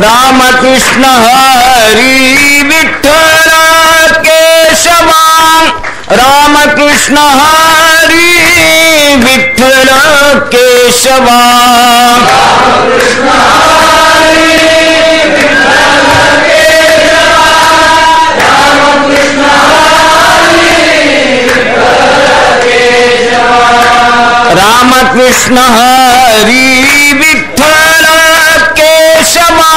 राम कृष्ण हरि विठ्ठल केशवा राम कृष्ण हरि विठ्ठल केशवा राम कृष्ण हरि विठ्ठल केशवा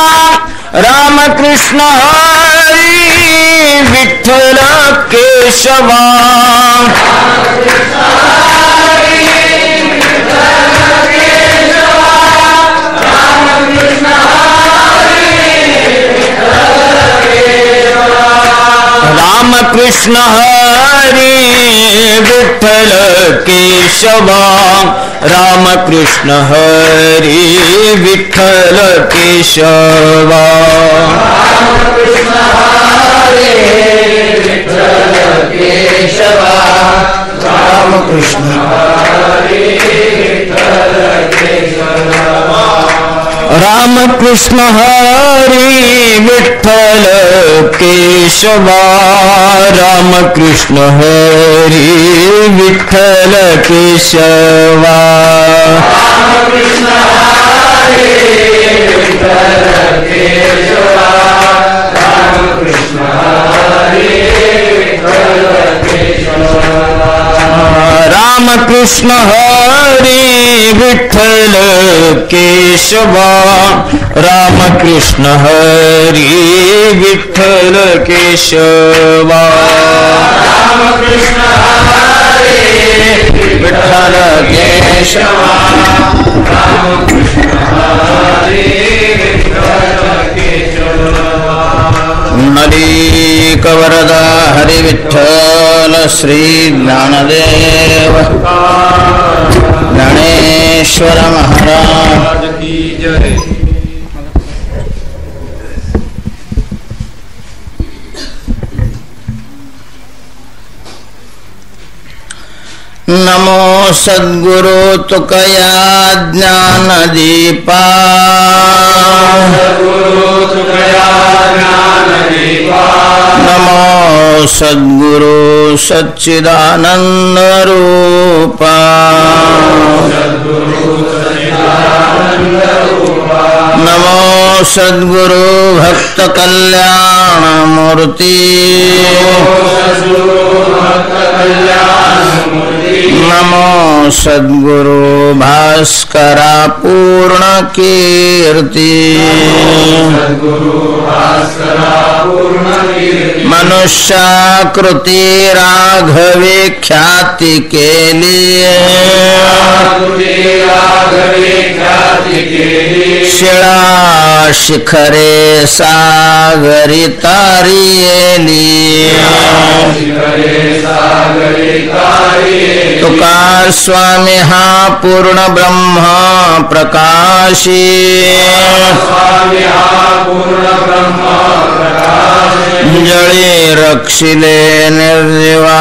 राम कृष्ण हरि विठ्ठल केशवा राम कृष्ण हरि विठ्ठल केशवा राम कृष्ण हरि विठ्ठल केशवा राम कृष्ण हरि विठ्ठल केशवा राम कृष्ण हरि विठ्ठल केशवा राम कृष्ण हरि विठ्ठल केशवा राम कृष्ण हरि विठ्ठल केशवा राम कृष्ण हरि विठ्ठल केशवा राम कृष्ण हरि विठ्ठल केशवा राम कृष्ण हरि विठ्ठल केशवा पुंडलीक वरदा हरि विठ्ठल श्री ज्ञानदेव ज्ञानेश्वर महाराज की जय। नमो सद्गुरु तुकया ज्ञान दीपा नमो सद्गुरु सच्चिदानंद रूपा नमो सद्गुरु भक्त कल्याण मूर्ति नमो सद्गुरु भास्करा पूर्ण कीर्ति मनुष्याकृति राघवे ख्याति के लिए शिला शिखरे सागरी तारिये लिए तुका स्वामी हा पूर्ण ब्रह्म प्रकाशी जळे रक्षिले निर्जीवा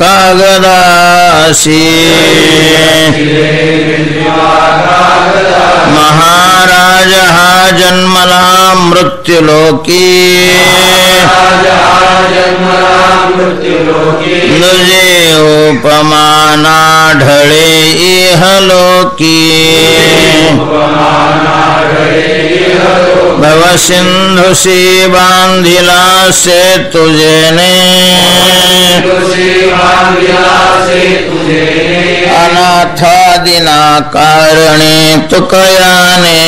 कागदासी महाराज हा जन्मला मृत्युलोकी तुझे उपमाना ढळे इहलोकी भव सिंधुसी बांधिला से तुझेने अनाथादिना कारणे तुकयाने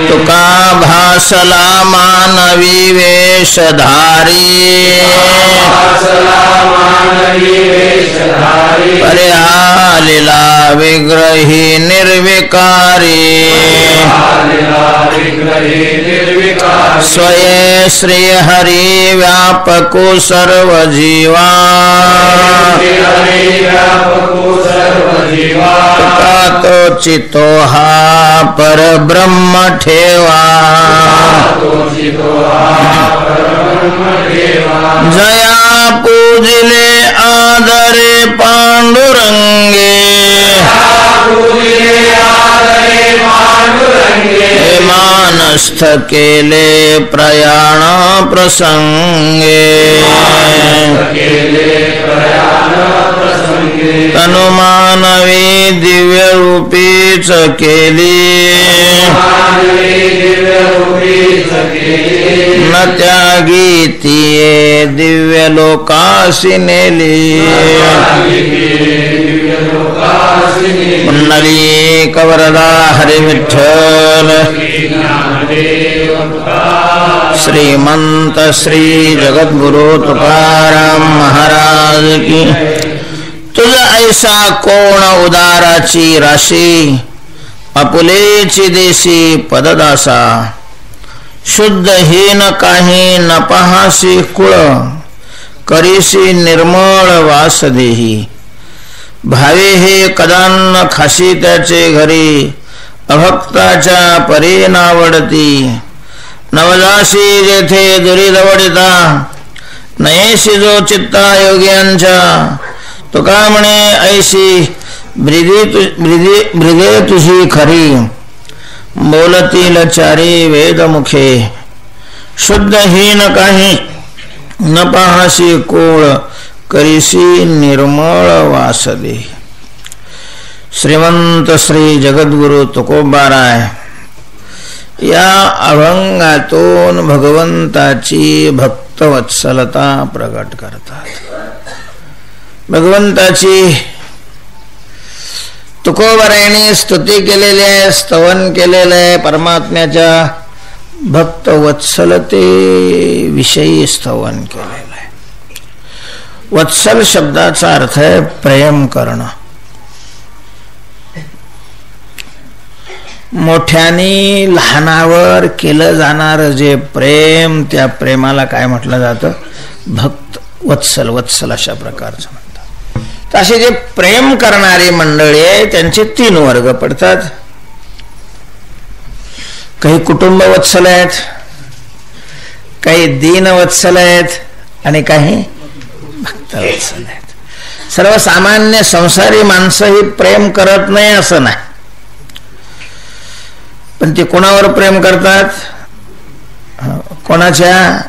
तुका भासला मानवी वेशधारी पर्यालीला विग्रही निर्विकारी स्वये श्री हरि व्यापको सर्वजीवा तुका तो चितो हा पर ब्रह्म ठेवा जया पूजिले आदरे पांडुरंगे हे मानस्थ केले प्रयाण प्रसंगे तनुमानवी दिव्य रूपीच केली न त्यागी तिये दिव्य लोकासी नेली पुंडली कवरदा हरि विठ्ठल श्रीमंत श्री जगद्गुरु तुकाराम महाराज की। तुझ ऐसा कोण उदाराची राशी आपुलेची देशी पददासा शुद्धहीन काही न पाहासी कुळ करीसी निर्मळ वास देही भावे हे कदान्न खाशी त्याचे घरी अभक्ताच्या परी नावडती नवदासी जेथे दुरीदवडिता नयेशी जो चित्ता योग्यांच्या तुका म्हणे ऐशी ब्रिदे तुझी खरी बोलतील चारी वेदमुखे शुद्धहीन काही न पाहासी कोळ करीसी निर्मळ वासदे। श्रीमंत श्री जगद्गुरु तुकोबाराय या अभंगातून भगवंताची भक्तवत्सलता प्रकट करतात। भगवंताची तुकोबारायांनी स्तुती केलेली आहे, स्तवन केलेलं आहे। परमात्म्याच्या भक्तवत्सलते विषयी स्तवन केलेलं आहे। वत्सल शब्दाचा अर्थ आहे प्रेम करणं। मोठ्याने लहानावर केलं जाणारं जे प्रेम, त्या प्रेमाला काय म्हटलं जातं? भक्त वत्सल, वत्सल अशा प्रकारचं म्हणतात। तर असे जे प्रेम करणारी मंडळी आहे त्यांचे तीन वर्ग पडतात। काही कुटुंब वत्सल आहेत, काही दीन वत्सल आहेत आणि काही भक्त वत्सल आहेत। सर्वसामान्य संसारी माणसं ही प्रेम करत नाही असं नाही, पण ते कोणावर प्रेम करतात? कोणाच्या?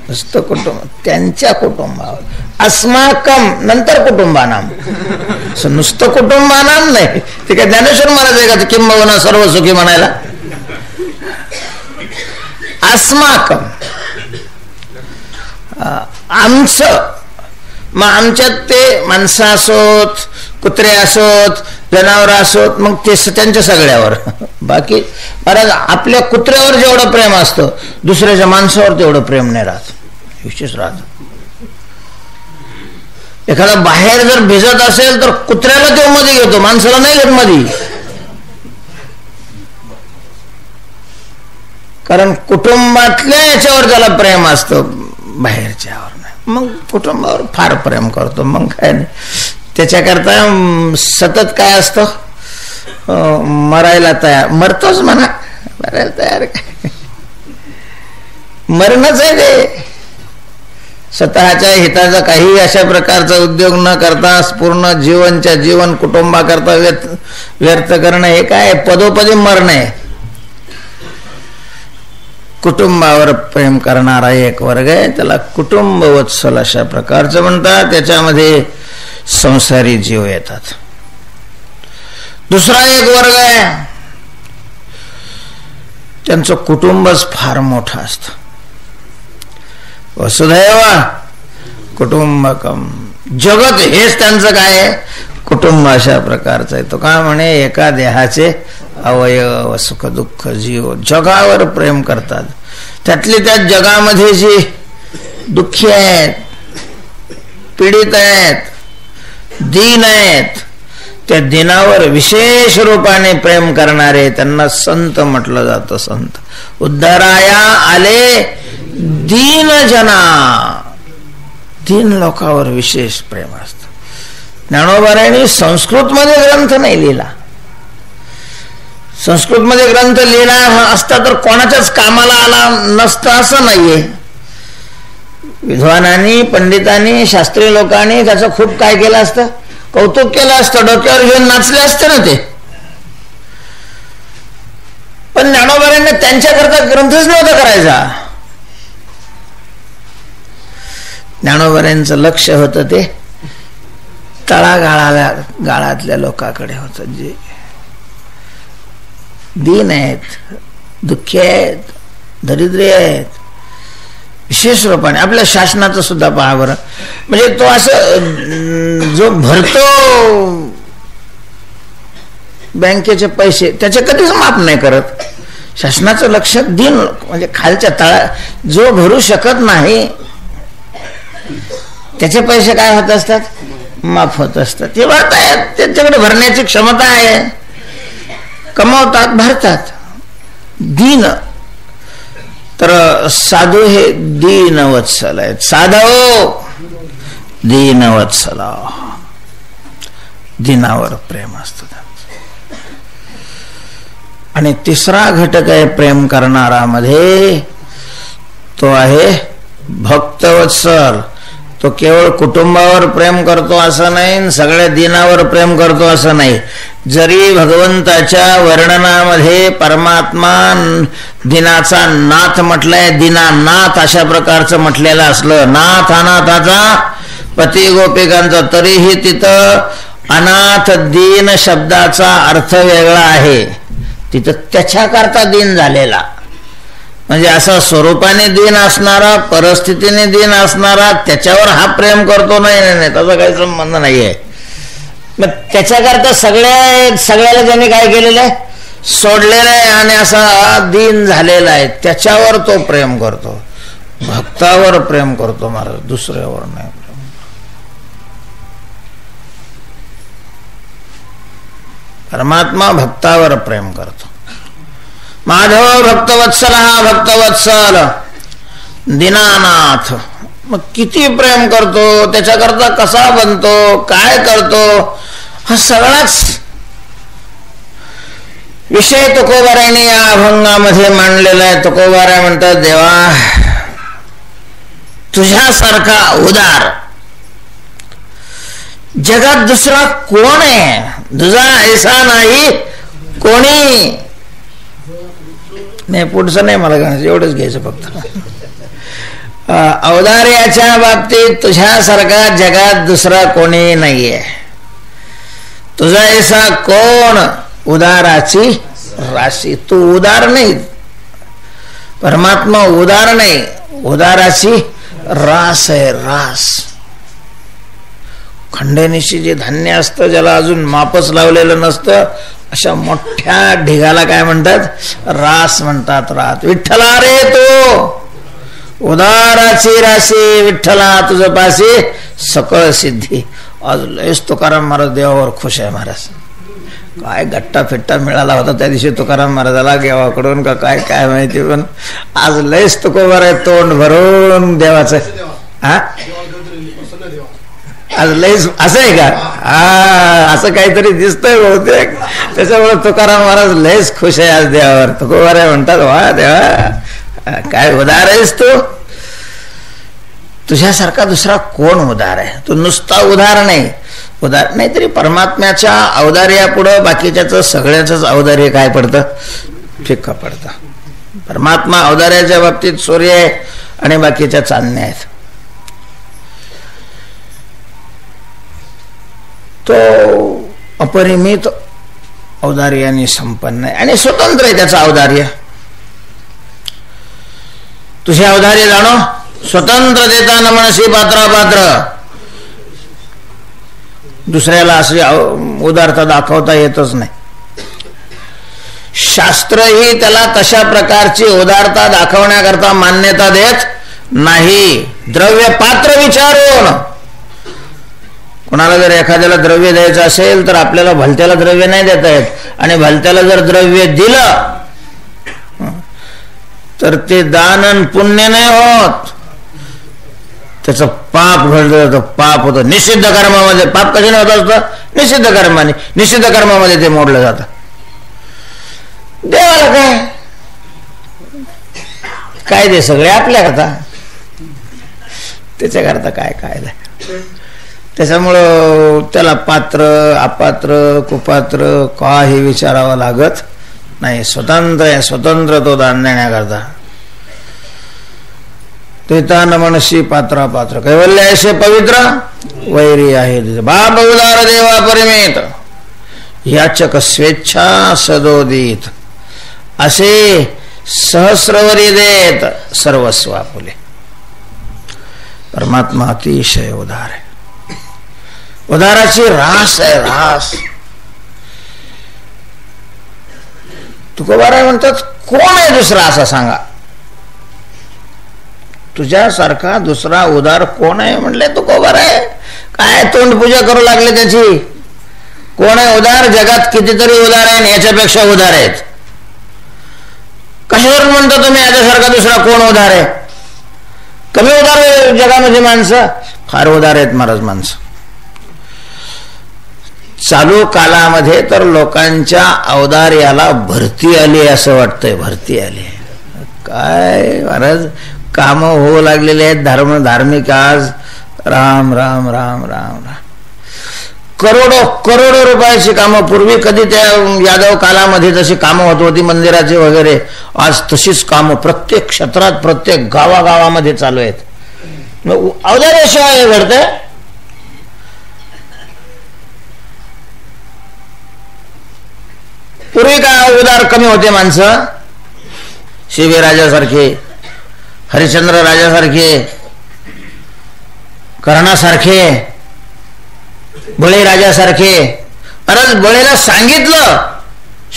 नुसतं कुटुंब, त्यांच्या कुटुंबावर। अस्माकम नंतर कुटुंबानाम, नुसतं कुटुंबानाम नाही। ते काय ज्ञानेश्वर महाराज आहे का किंबहुना सर्व सुखी म्हणायला? अस्माकम आमचं, मग आमच्यात ते माणसं असोत, कुत्रे असोत, जनावर असोत, मग ते त्यांच्या सगळ्यावर। बाकी महाराज आपल्या कुत्र्यावर जेवढं प्रेम असतं दुसऱ्याच्या माणसावर तेवढं प्रेम नाही राहत, विशेष राहत। एखादा बाहेर जर भिजत असेल तर कुत्र्याला तो मध्ये घेतो, माणसाला नाही घेत मध्ये, कारण कुटुंबातल्या याच्यावर त्याला प्रेम असतं, बाहेरच्यावर नाही। मग कुटुंबावर फार प्रेम करतो, मग काय नाही। त्याच्याकरता सतत काय असतं? मरायला तयार, मरतोच म्हणा, मरायला तयार काय, मरणच आहे ते। स्वतःच्या हिताचा काही अशा प्रकारचा उद्योग न करता पूर्ण जीवनच्या जीवन कुटुंबाकरता व्यर्थ करणं हे काय पदोपदी मरण आहे। कुटुंबावर प्रेम करणारा एक वर्ग आहे, त्याला कुटुंब वत्सल अशा प्रकारचं म्हणतात। त्याच्यामध्ये संसारी जीव येतात। दुसरा एक वर्ग आहे, त्यांचं कुटुंबच फार मोठं असतं। वसुधैव कुटुंबकम, जगत हेच त्यांचं काय आहे? कुटुंब अशा प्रकारचं आहे। तो काय म्हणे, एका देहाचे अवयव, सुख दुःख जीव जगावर प्रेम करतात। त्यातली त्या जगामध्ये जी दुःखी आहेत, पीडित आहेत, दीन आहेत, त्या दिनावर विशेष रूपाने प्रेम करणारे त्यांना संत म्हटलं जातं। संत उद्धाराया आले दीन जना, दीन लोकांवर विशेष प्रेम असतं। ज्ञानोबारायांनी संस्कृत मध्ये ग्रंथ नाही लिहिला, संस्कृतमध्ये ग्रंथ लिहिला असता तर कोणाच्याच कामाला आला नसता असं नाहीये. विद्वानांनी, पंडितांनी, शास्त्रीय लोकांनी त्याचं खूप काय केलं असतं, कौतुक केलं असतं, डोक्यावर घेऊन नाचले असते ना ते. पण ज्ञानोबांना त्यांच्याकरता ग्रंथच नव्हता करायचा. ज्ञानोबांचं लक्ष होतं ते तळागाळातल्या लोकांकडे होतं, जे दीन आहेत, दुःखी आहेत, दरिद्री आहेत. विशेष रूपाने आपल्या शासनाचं सुद्धा पहा बरं, म्हणजे तो असं जो भरतो बँकेचे पैसे त्याचे कधीच माफ नाही करत. शासनाचं लक्ष दिन म्हणजे खालच्या तळा जो भरू शकत नाही त्याचे पैसे काय होत असतात, माफ होत असतात. ते भरतायत, त्यांच्याकडे भरण्याची क्षमता आहे, कमावतात, भरतात. दीन तर साधू हे दीनवत्सल आहेत. साधव दीनवत्सल, दिनावर प्रेम असतं. आणि तिसरा घटक आहे प्रेम करणारा मध्ये, तो आहे भक्तवत्सल. तो केवळ कुटुंबावर प्रेम करतो असं नाही, सगळ्या दिनावर प्रेम करतो असं नाही. जरी भगवंताच्या वर्णनामध्ये परमात्मा दिनाचा नाथ म्हटलाय, दिनानाथ अशा प्रकारचं म्हटलेलं असलं, नाथ अनाथाचा पती गोपिकांचा, तरीही तिथं अनाथ दीन शब्दाचा अर्थ वेगळा आहे. तिथं त्याच्याकरता दीन झालेला, म्हणजे असा स्वरूपाने दीन असणारा, परिस्थितीने दीन असणारा, त्याच्यावर हा प्रेम करतो नाही, त्याचा काही संबंध नाहीये. मग त्याच्याकरता सगळ्याला ज्याने काय केलेलं आहे, सोडलेलं आहे आणि असा दीन झालेला आहे, त्याच्यावर तो प्रेम करतो. भक्तावर प्रेम करतो महाराज, दुसऱ्यावर नाही. परमात्मा भक्तावर प्रेम करतो. माधव भक्तवत्सल, हा भक्तवत्सल दीनानाथ. मग किती प्रेम करतो, त्याच्याकरता कसा बनतो, काय करतो, हा सगळाच विषय तुकोबारायने या अभंगामध्ये मांडलेला आहे. तुकोबाराय म्हणतात, देवा तुझ्यासारखा उदार जगात दुसरा कोण आहे, तुझा ऐसा नाही कोणी. नाही पुढचं नाही मला गाणं, एवढंच घ्यायचं फक्त. औदार्याच्या बाबतीत तुझ्यासारखा जगात दुसरा कोणी नाहीये. तुझा ऐसा कोण, उदाराची राशी. तू उदार नाही, परमात्मा उदार नाही, उदाराची रास आहे, रास. खंडणीशी जे धान्य असतं, ज्याला अजून मापच लावलेलं नसतं, अशा मोठ्या ढिगाला काय म्हणतात, रास म्हणतात. रात विठ्ठला रे तो उदाराची राशी, विठ्ठला तुझं पाशी सकळ सिद्धी. आज लयच तुकाराम महाराज देवावर खुश आहे. महाराज काय गट्टा फिट्टा मिळाला होता त्या दिवशी तुकाराम महाराजाला देवाकडून का काय काय माहिती, पण आज लयच तुकोबर आहे, तोंड भरून देवाचं. हा आज लयच असं आहे का, हा असं काहीतरी दिसतंय बहुतेक. त्याच्यामुळे तुकाराम महाराज लयच खुश आहे आज देवावर. तुकोबर आहे म्हणतात, वा देवा काय उदार आहेस तू, तुझ्यासारखा दुसरा कोण उदार आहे. तू नुसता उदार नाही, उदार नाही तरी परमात्म्याच्या औदार्यापुढं बाकीच्याच सगळ्याच औदार्य काय पडतं, फिक्का पडतं. परमात्मा औदार्याच्या बाबतीत सूर्य आहे आणि बाकीच्या चांदण्या आहेत. तो अपरिमित औदार्याने संपन्न आहे आणि स्वतंत्र आहे त्याचं औदार्य. तुझे औदार्य जाणो, स्वतंत्र देता न मनसी पात्रा पात्र. दुसऱ्याला अशी उदारता दाखवता येतच नाही. शास्त्रही त्याला तशा प्रकारची उदारता दाखवण्याकरता मान्यता देत नाही. द्रव्य पात्र विचारून, कोणाला जर एखाद्याला द्रव्य द्यायचं असेल तर आपल्याला भलत्याला द्रव्य नाही देता येत, आणि भलत्याला जर द्रव्य दिलं तर ते दान पुण्य नाही होत, त्याचं पाप घडतं, पाप होतं. निषिद्ध कर्मामध्ये पाप कशाने होत असतं, निषिद्ध कर्माने. निषिद्ध कर्मामध्ये ते मोडलं जातं. देवाला काय कायदे सगळे आपल्याकरता, त्याच्याकरता काय कायदा. त्याच्यामुळं त्याला पात्र अपात्र कुपात्र काही विचारावं लागत नाही. स्वतंत्र आहे, स्वतंत्र तो दान देण्याकरता. तेतान मनशी पात्रा पात्र कैवल्य ऐसे पवित्र वैरी आहे. बाप उदार देवा परिमित याचक स्वेच्छा सदोदित असे सहस्रवरी देत सर्वस्व आपुले. परमात्मा अतिशय उदार आहे. उदाराची रास आहे, रास. तुकोबाराय म्हणतात कोण आहे दुसरा असा सांगा. तुझ्यासारखा दुसरा उदार कोण आहे म्हणले तुकोबाराय. काय तोंडपूजा करू लागले त्याची. कोण आहे उदार. जगात कितीतरी उदार आहे, याच्यापेक्षा उदार आहेत. कशावरून म्हणतो तुम्ही याच्यासारखा दुसरा कोण उदार आहे. कमी उदार आहे जगामध्ये माणसं, फार उदार आहेत महाराज माणसं. चालू कालामध्ये तर लोकांच्या औदार्याला भरती आली असं वाटतंय. भरती आली काय महाराज. काम होऊ लागलेले आहेत धार्मिक आज. राम राम राम राम राम. करोडो करोडो रुपयाची कामं. पूर्वी कधी त्या यादव कालामध्ये जशी कामं होत होती मंदिराची वगैरे, आज तशीच कामं प्रत्येक क्षेत्रात प्रत्येक गावागावामध्ये चालू आहेत. औदार्याशिवाय हे घडतंय. पूर्वी काय उदार कमी होते माणसं. शिवी राजासारखे, हरिश्चंद्र राजासारखे, कर्णासारखे, बळी राजासारखे. अरे बळीला सांगितलं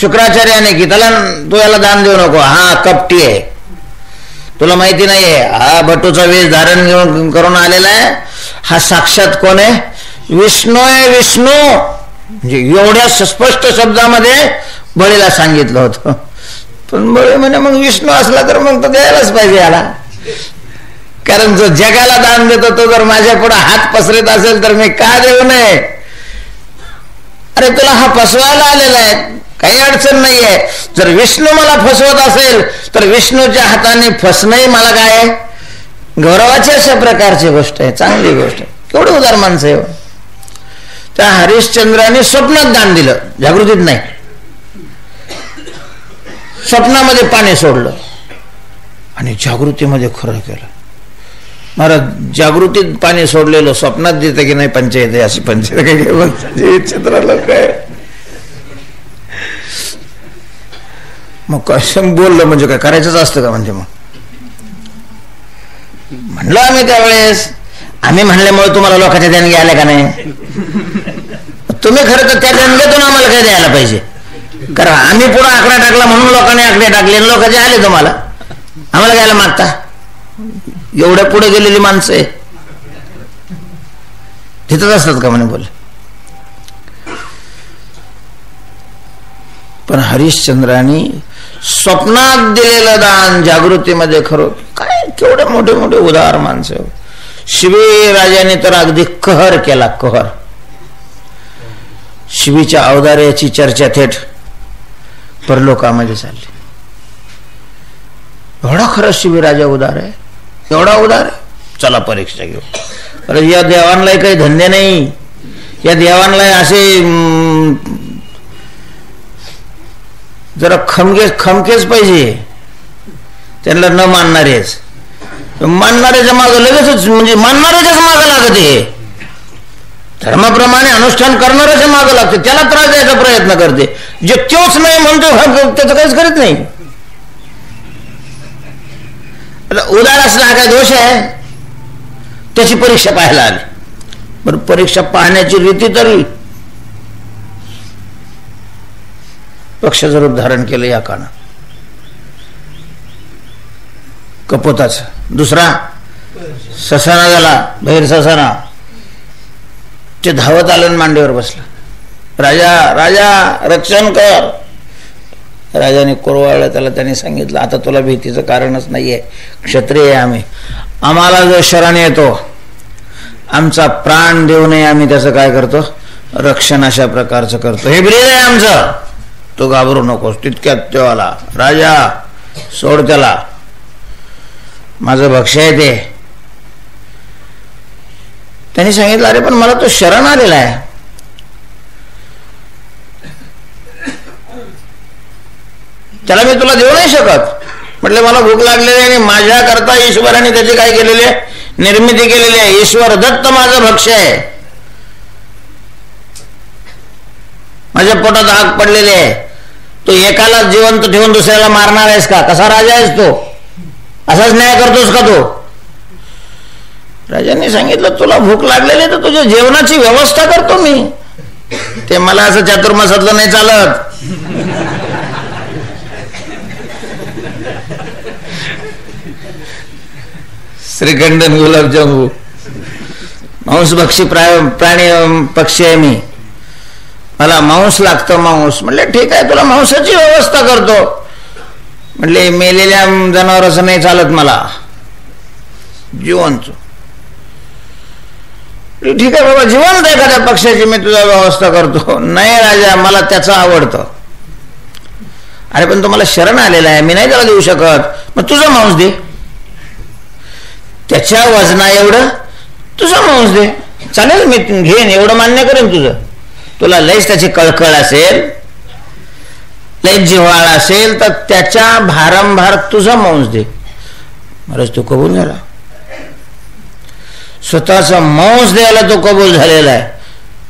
शुक्राचार्याने की त्याला तू याला दान देऊ नको, हा कपटी आहे, तुला माहिती नाहीये, हा भटूचा वेश धारण घेऊन करून आलेला आहे, हा साक्षात कोण आहे, विष्णू आहे, विष्णू. म्हणजे एवढ्या स्पष्ट शब्दामध्ये बळीला सांगितलं होतं. पण बळी म्हणे मग विष्णू असला तर मग तो द्यायलाच पाहिजे याला, कारण जो जगाला दान देतो तो जर माझ्या पुढे हात पसरत असेल तर मी का देऊ नये. अरे तुला हा फसवायला आलेला आहे, काही अडचण नाहीये. जर विष्णू मला फसवत असेल तर विष्णूच्या हाताने फसणंही मला काय आहे, गौरवाची अशा प्रकारची गोष्ट आहे, चांगली गोष्ट आहे. केवढं उदार माणसं आहे. त्या हरिश्चंद्राने स्वप्नात दान दिलं, जागृतीत नाही. स्वप्नामध्ये पाणी सोडलं आणि जागृतीमध्ये खरं केलं. महाराज जागृतीत पाणी सोडलेलं स्वप्नात देते की नाही पंचायत आहे, अशी पंचायत काही चित्र लोक आहे. मग कसं बोललं म्हणजे काय करायचंच असतं का. म्हणजे मग म्हणलं आम्ही त्यावेळेस, आम्ही म्हणल्यामुळे तुम्हाला लोकांच्या देणगी आल्या का नाही. तुम्ही खरं तर त्या देणगीतून आम्हाला काय द्यायला पाहिजे, कारण आम्ही पुढे आकडा टाकला म्हणून लोकांनी आकडे टाकले, लोकांचे आले तुम्हाला, आम्हाला घ्यायला मागता. एवढ्या पुढे गेलेली माणसं आहे तिथंच असतात का म्हणे बोल. पण हरिश्चंद्रांनी स्वप्नात दिलेलं दान जागृतीमध्ये खरं काय, केवढे मोठे मोठे उदार माणसं. शिवी राजाने तर अगदी कहर केला, कहर. शिवीच्या औदार्याची चर्चा थेट परलोकामध्ये चालली. एवढा खरं शिवी राजा उदार आहे, एवढा उदार आहे. चला परीक्षा घेऊ. अरे या देवांना काही धंदे नाही, या देवांना असे जरा खमकेच पाहिजे. त्यांना न मानणारेच, मानणाऱ्याच्या मागं लगेचच, म्हणजे मानणाऱ्याच्याच मागं लागते. धर्माप्रमाणे अनुष्ठान करणाऱ्याच्या मागं लागते, त्याला त्रास द्यायचा प्रयत्न करते. जे तोच नाही म्हणतो त्याचं काहीच करीत नाही. उदार असला हा काय दोष आहे. त्याची परीक्षा पाहायला आली. बरं परीक्षा पाहण्याची रीती तरी पक्षाचं रूप धारण केलं या काना कपोताच. दुसरा ससाना झाला, बहिर ससाना. ते धावत आलं मांडीवर बसलं. राजा राजा रक्षण कर. राजाने कोरवाळलं त्याला. त्याने सांगितलं आता तुला भीतीचं कारणच नाहीये, क्षत्रिय आम्ही, आम्हाला जो शरण येतो आमचा प्राण देऊ नये आम्ही त्याचं काय करतो, रक्षण अशा प्रकारचं करतो. हे ब्रीद आहे आमचं. तू घाबरू नकोस. तितक्यात तो आला, राजा सोड त्याला, माझं भक्ष्य आहे ते. त्यांनी सांगितलं, अरे पण मला तो शरण आलेला आहे. त्याला मी तुला देऊ नाही शकत. म्हटलं मला भूक लागलेली आहे आणि माझ्या करता ईश्वराने त्याची काय केलेली आहे, निर्मिती केलेली आहे. ईश्वर दत्त माझं भक्ष्य आहे. माझ्या पोटात आग पडलेली आहे. तो एकाला जिवंत ठेवून दुसऱ्याला मारणार आहेस का? कसा राजा आहेस तो? असाच न्याय करतोस का तो? राजांनी सांगितलं, तुला भूक लागलेली तर तुझ्या जेवणाची व्यवस्था करतो मी. ते मला असं चातुर्मासातलं नाही चालत. श्रीखंड गुलाबजामू, मांसभक्षी प्राणी पक्षी आहे मी, मला मांस लागतं, मांस. म्हणले ठीक आहे, तुला मांसाची व्यवस्था करतो. म्हणले मेलेल्या जनावराचं नाही चालत मला, जिवंत. ठीक आहे बाबा, जिवंत एखाद्या पक्षाची मी तुझा व्यवस्था करतो. नाही राजा, मला त्याचं आवडतं. अरे पण तो मला शरण आलेला आहे, मी नाही त्याला देऊ शकत. मग तुझं मांस दे, त्याच्या वजना एवढं तुझं मांस दे. चालेल, मी घेईन, एवढं मान्य करेन तुझं. तुला लयच त्याची कळकळ असेल, लयच जिव्हाळा असेल, तर त्याच्या भारंभार तुझा मांस दे. महाराज तो कबूल झाला. स्वतःचा मांस द्यायला तो कबूल झालेला आहे.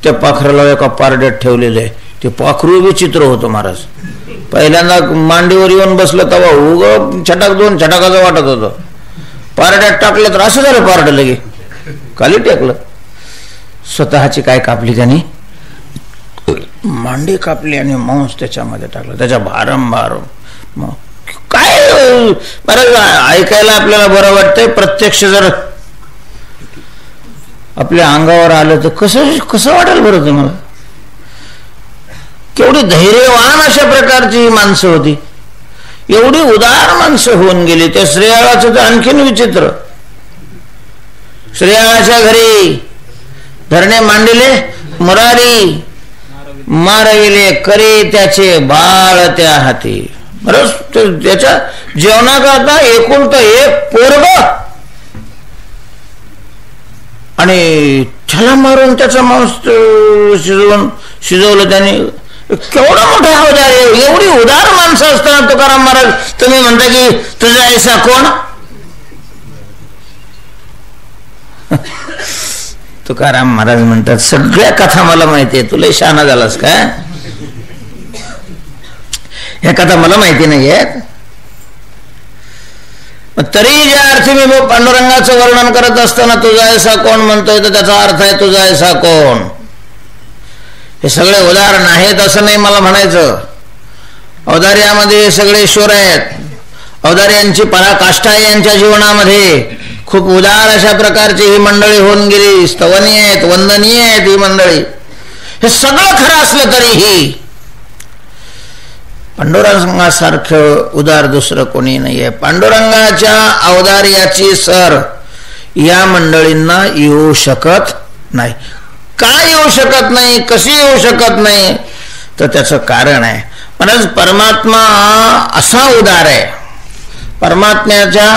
त्या पाखराला एका पारड्यात ठेवलेलं आहे. ते पाखरू विचित्र होतं महाराज. पहिल्यांदा मांडीवर येऊन बसलं तेव्हा उग छटाक दोन छटाकाचं वाटत होतं. पारड्यात टाकलं तर असं झालं, पारडं लगे खाली टेकलं. स्वतःची काय कापली त्यांनी, मांडी कापली आणि मांस त्याच्यामध्ये टाकलं. त्याच्या भारंभार काय बरं ऐकायला आपल्याला बरं वाटतंय. प्रत्यक्ष जर आपल्या अंगावर आलं तर कसं वाटेल बरं तुम्हाला. केवढी धैर्यवान अशा प्रकारची माणसं होती, एवढी उदार माणसं होऊन गेली. त्या श्रेयाळाचं तर आणखीन विचित्र. श्रेयाळाच्या घरी धरणे मांडिले, मुरारी मारविले, करे त्याचे बाळ त्या हाती. त्याच्या जेवणाकरता एकूण तर एक पोरग, आणि त्याला मारून त्याचा मांस शिजवलं त्यांनी. केवढा मोठा अवतार आहे. एवढी उदार माणसं असताना तुकाराम महाराज तुम्ही म्हणता की तुझा ऐसा कोण. तुकाराम महाराज म्हणतात, सगळ्या कथा मला माहिती आहे, तुला शहाणा झालास का? ह्या कथा मला माहिती नाही आहेत. तरी ज्या अर्थी मी पांडुरंगाचं वर्णन करत असताना तुझा ऐसा कोण म्हणतोय, तर त्याचा अर्थ आहे तुझा ऐसा कोण. हे सगळे उदाहरण आहेत असं नाही मला म्हणायचं. औदार्यामध्ये हे सगळे ईश्वर आहेत. औदार्यांची पराकाष्ठा आहे यांच्या जीवनामध्ये. खूप उदार अशा प्रकारची ही मंडळी होऊन गेली. स्तवनीय आहेत, वंदनीय आहेत ही मंडळी. हे सगळं खरं असलं तरीही पांडुरंगासारखं उदार दुसरं कोणी नाहीये. पांडुरंगाच्या औदार्याची सर या मंडळींना येऊ शकत नाही. का येऊ शकत नाही, कशी येऊ शकत नाही, तर त्याचं कारण आहे. म्हणून परमात्मा असा उदार आहे. परमात्म्याच्या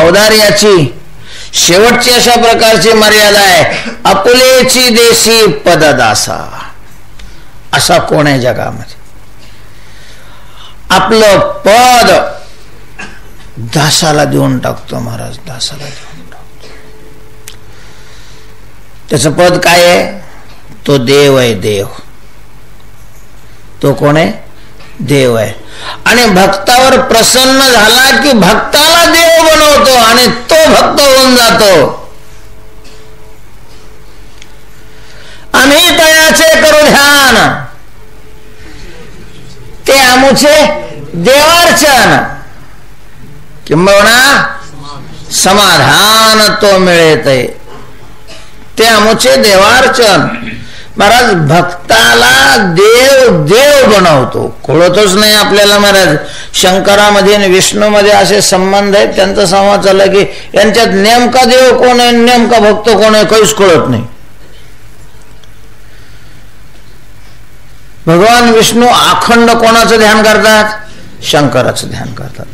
औदार्याची शेवटची अशा प्रकारची मर्यादा आहे, आपुलेची देशी पददासा. असा कोण आहे जगामध्ये? आपलं पद दासाला देऊन टाकतो महाराज, दासाला देऊन टाकतो. त्याचं पद काय आहे? तो देव आहे. देव तो कोण आहे? देव आहे. आणि भक्तावर प्रसन्न झाला की भक्ताला देव बनवतो आणि तो भक्त होऊन जातो. आम्ही तयाचे करू ध्यान, ते आमुचे देवार्चन, किंबहुना समाधान तो मिळते, ते आमुचे देवार्चन. महाराज भक्ताला देव देव बनवतो. कळतच नाही आपल्याला महाराज. शंकरामध्ये आणि विष्णूमध्ये असे संबंध आहेत, त्यांचा संवाद चालला की यांच्यात नेमका देव कोण आहे, नेमका भक्त कोण आहे, काहीच कळत नाही. भगवान विष्णू अखंड कोणाचं ध्यान करतात? शंकराचं ध्यान करतात.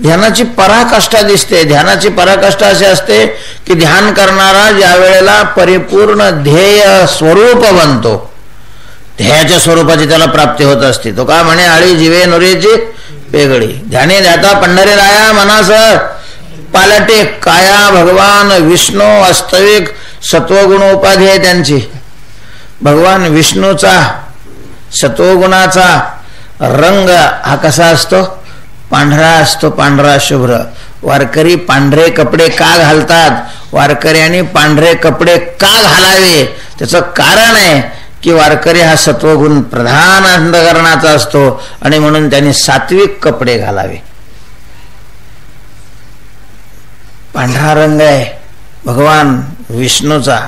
ध्यानाची पराकाष्ठा दिसते. ध्यानाची पराकाष्ठा अशी असते की ध्यान करणारा ज्या वेळेला परिपूर्ण ध्येय स्वरूप बनतो, ध्येयाच्या स्वरूपाची त्याला प्राप्ती होत असते. तो का म्हणे, आळी जीवे नुरेची वेगळी ध्याने ध्याता पंढरी राया मनास पालटे काया. भगवान विष्णू वास्तविक सत्वगुण उपाधी आहे त्यांची. भगवान विष्णूचा सत्वगुणाचा रंग हा कसा असतो? पांढरा असतो, पांढरा शुभ्र. वारकरी पांढरे कपडे का घालतात? वारकऱ्यांनी पांढरे कपडे का घालावे? त्याचं कारण आहे की वारकरी हा सत्वगुण प्रधान अंतःकरणाचा असतो आणि म्हणून त्यांनी सात्विक कपडे घालावे. पांढरा रंग आहे भगवान विष्णूचा.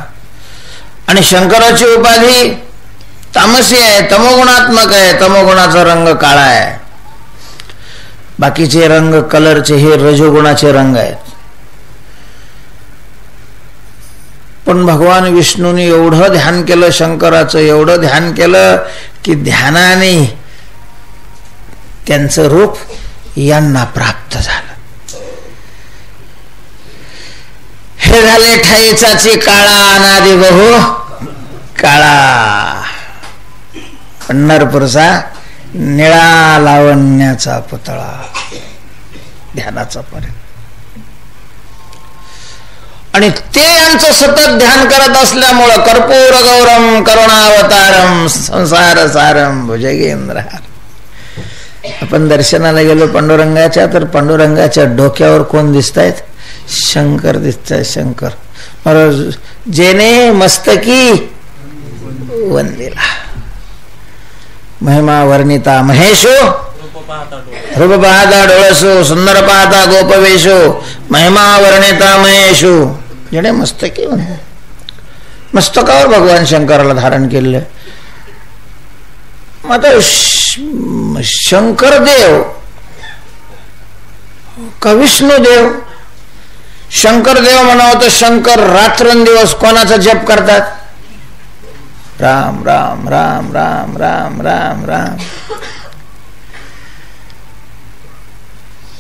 आणि शंकराची उपाधी तामसी आहे, तमोगुणात्मक आहे. तमोगुणाचा रंग काळा आहे. बाकीचे रंग कलरचे हे रजोगुणाचे रंग आहेत. पण भगवान विष्णूने एवढं ध्यान केलं, शंकराचं एवढं ध्यान केलं की ध्यानाने त्यांचं रूप यांना प्राप्त झालं. हे झाले ठाईचाची काळा अनादि बहु काळा, पंढरपूरचा निळा लावण्याचा पुतळा, ध्यानाचा पर्यंत. आणि ते यांचं सतत ध्यान करत असल्यामुळं कर्पूर गौरम करुणावतारम संसार सारम भुजगेंद्र. आपण दर्शनाला गेलो पांडुरंगाच्या, तर पांडुरंगाच्या डोक्यावर कोण दिसतायत? शंकर दिसतायत. शंकर जेने मस्तकी वंदिला. महिमा वर्णिता महेशो रूप पाहता डोळसो, सुंदर पाहता गोपवेशो, महिमा वर्णिता महेशो. जेणे मस्तकी मस्तकावर भगवान शंकराला धारण केले. मग शंकर देव का विष्णू देव? शंकर देव म्हणावं तर शंकर रात्रंदिवस कोणाचा जप करतात? राम राम राम राम राम राम राम.